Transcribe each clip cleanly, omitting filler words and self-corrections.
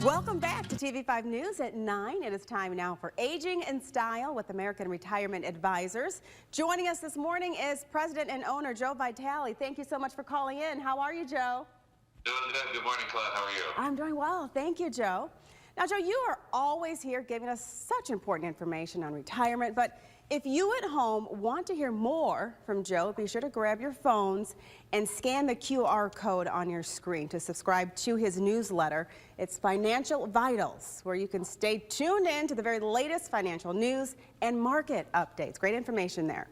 Welcome back to TV5 News at 9. It is time now for Aging in Style with American Retirement Advisors. Joining us this morning is President and owner Joe Vitale. Thank you so much for calling in. How are you, Joe? Doing good. Good morning, Claude. How are you? I'm doing well. Thank you, Joe. Now, Joe, you are always here giving us such important information on retirement, but if you at home want to hear more from Joe, be sure to grab your phones and scan the QR code on your screen to subscribe to his newsletter. It's Financial Vitals, where you can stay tuned in to the very latest financial news and market updates. Great information there.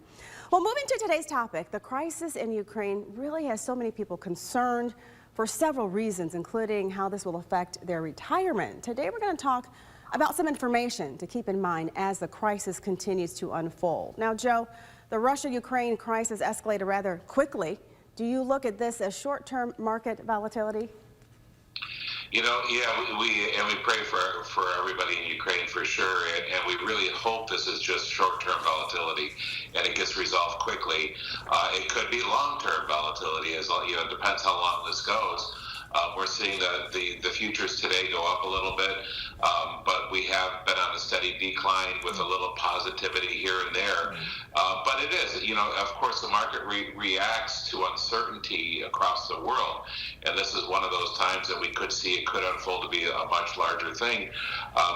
Well, moving to today's topic, the crisis in Ukraine really has so many people concerned for several reasons, including how this will affect their retirement. Today we're going to talk about some information to keep in mind as the crisis continues to unfold. Now, Joe, the Russia-Ukraine crisis escalated rather quickly. Do you look at this as short-term market volatility? You know, yeah, we pray for everybody in Ukraine for sure, and we really hope this is just short-term volatility and it gets resolved quickly. It could be long-term volatility, as you know, it depends how long this goes. We're seeing the futures today go up a little bit, but we have been on a steady decline with a little positivity here and there. But it is, you know, of course, the market reacts to uncertainty across the world, and this is one of those times that we could see it could unfold to be a much larger thing.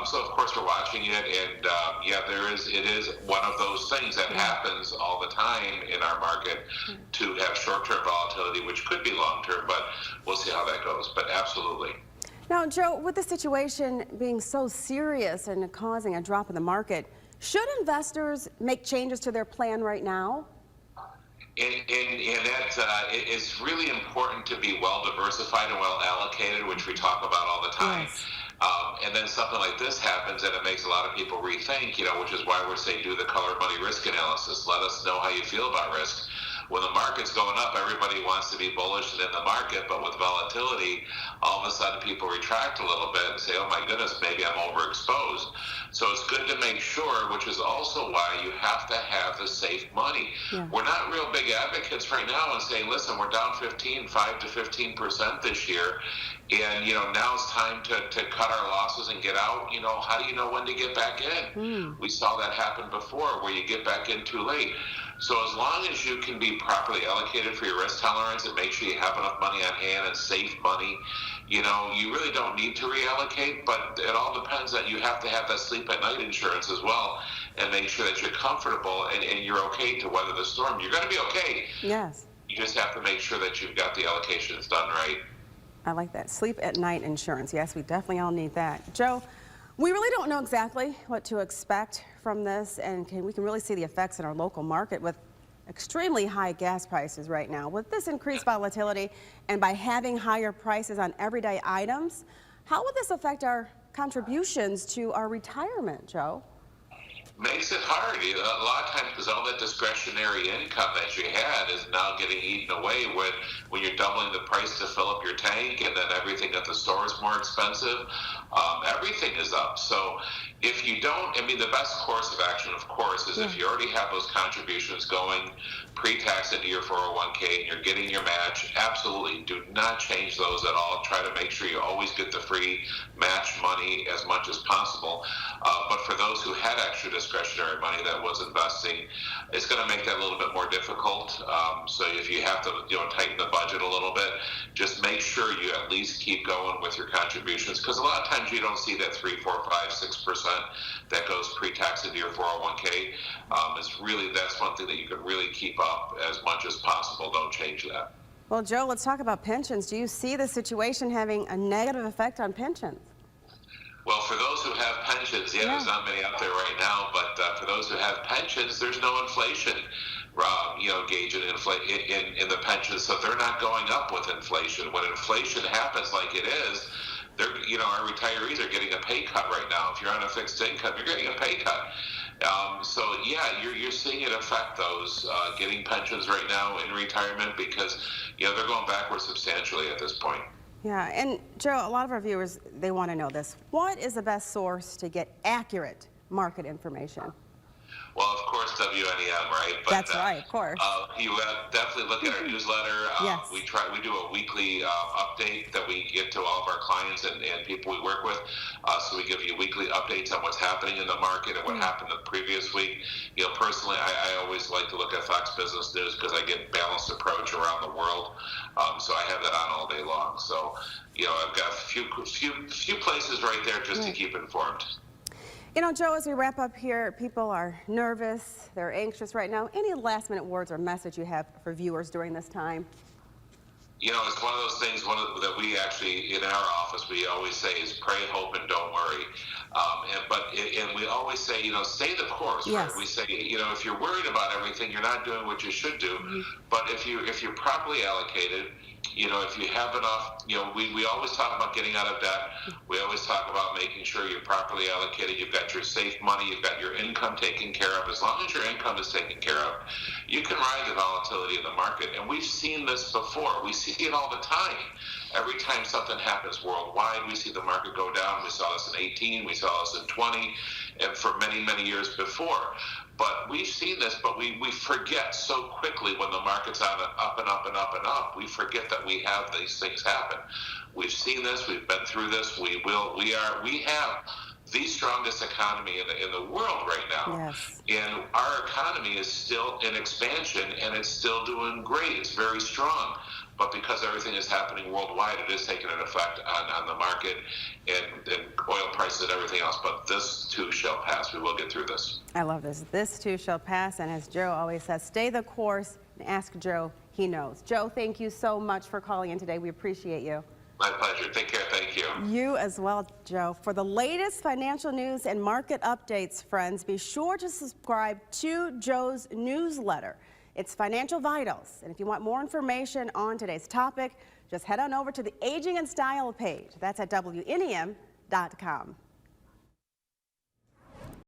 So, of course, we're watching it, and yeah, it is one of those things that happens all the time in our market to have short-term volatility, which could be long-term, but we'll see how that goes. But absolutely. Now, Joe, with the situation being so serious and causing a drop in the market, should investors make changes to their plan right now? It's really important to be well diversified and well allocated, which we talk about all the time. Yes. And then something like this happens and it makes a lot of people rethink, you know, which is why we're saying do the color money risk analysis. Let us know how you feel about risk. When the market's going up, everybody wants to be bullish and in the market, but with volatility, all of a sudden people retract a little bit and say, oh my goodness, maybe I'm overexposed. So it's good to make sure, which is also why you have to have the safe money. Yeah. We're not real big advocates right now and saying, listen, we're down 5 to 15% this year. And, you know, now it's time to cut our losses and get out. You know, how do you know when to get back in? We saw that happen before where you get back in too late. So as long as you can be properly allocated for your risk tolerance and make sure you have enough money on hand and safe money, you know, you really don't need to reallocate, but it all depends that you have to have that sleep at night insurance as well and make sure that you're comfortable and you're okay to weather the storm. You're going to be okay. Yes. You just have to make sure that you've got the allocations done right. I like that. Sleep at night insurance. Yes, we definitely all need that. Joe, we really don't know exactly what to expect from this, and we can really see the effects in our local market with extremely high gas prices right now. With this increased volatility and by having higher prices on everyday items, how will this affect our contributions to our retirement, Joe? Makes it hard. A lot of times, because all that discretionary income that you had is now getting eaten away when you're doubling the price to fill up your tank, and then everything at the store is more expensive. Everything is up. So if you don't, I mean, the best course of action, of course, is if you already have those contributions going pre-tax into your 401k and you're getting your match, absolutely do not change those at all. Try to make sure you always get the free match money as much as possible. But for those who had extra discretionary money that was investing, it's going to make that a little bit more difficult. So if you have to, you know, tighten the budget a little bit, just make sure you at least keep going with your contributions, because a lot of times you don't see that 3, 4, 5, 6% that goes pre-tax into your 401k. That's one thing that you can really keep up as much as possible. Don't change that. Well, Joe, let's talk about pensions. Do you see the situation having a negative effect on pensions? Well, for those who have pensions, there's not many out there right now, but for those who have pensions, there's no inflation, gauge in the pensions, so they're not going up with inflation. When inflation happens like it is, our retirees are getting a pay cut right now. If you're on a fixed income, you're getting a pay cut. So yeah, you're seeing it affect those getting pensions right now in retirement, because they're going backwards substantially at this point. Yeah, and Joe, a lot of our viewers, they want to know this. What is the best source to get accurate market information? Well, of course, WNEM, right? But, That's right, of course. You definitely look at our newsletter. Yes. We do a weekly update that we give to all of our clients and people we work with. So we give you weekly updates on what's happening in the market and what happened the previous week. You know, personally, I always like to look at Fox Business News because I get balanced approach around the world. So I have that on all day long. So, you know, I've got a few places right there just to keep informed. You know, Joe, as we wrap up here, people are nervous, they're anxious right now. Any last-minute words or message you have for viewers during this time? You know, it's one of those things that we actually, in our office, we always say is pray, hope, and don't worry. And we always say, you know, stay the course. Yes. Right? We say, you know, if you're worried about everything, you're not doing what you should do. But if you're properly allocated, you know, if you have enough, you know, we always talk about getting out of debt. We always talk about making sure you're properly allocated. You've got your safe money. You've got your income taken care of. As long as your income is taken care of, you can ride the volatility in the market. And we've seen this before. We see it all the time. Every time something happens worldwide, we see the market go down. We saw this in 18. We saw this in 20, and for many, many years before. But we've seen this, but we forget so quickly when the market's on up and up and up and up. We forget that we have these things happen. We've seen this. We've been through this. We have the strongest economy in the world right now. Yes. And our economy is still in expansion, and it's still doing great. It's very strong. But because everything is happening worldwide, it is taking an effect on the market and oil prices and everything else. But this too shall pass. We will get through this. I love this. This too shall pass. And as Joe always says, stay the course and ask Joe. He knows. Joe, thank you so much for calling in today. We appreciate you. My pleasure. Take care. Thank you. You as well, Joe. For the latest financial news and market updates, friends, be sure to subscribe to Joe's newsletter. It's Financial Vitals. And if you want more information on today's topic, just head on over to the Aging and Style page. That's at WNEM.com.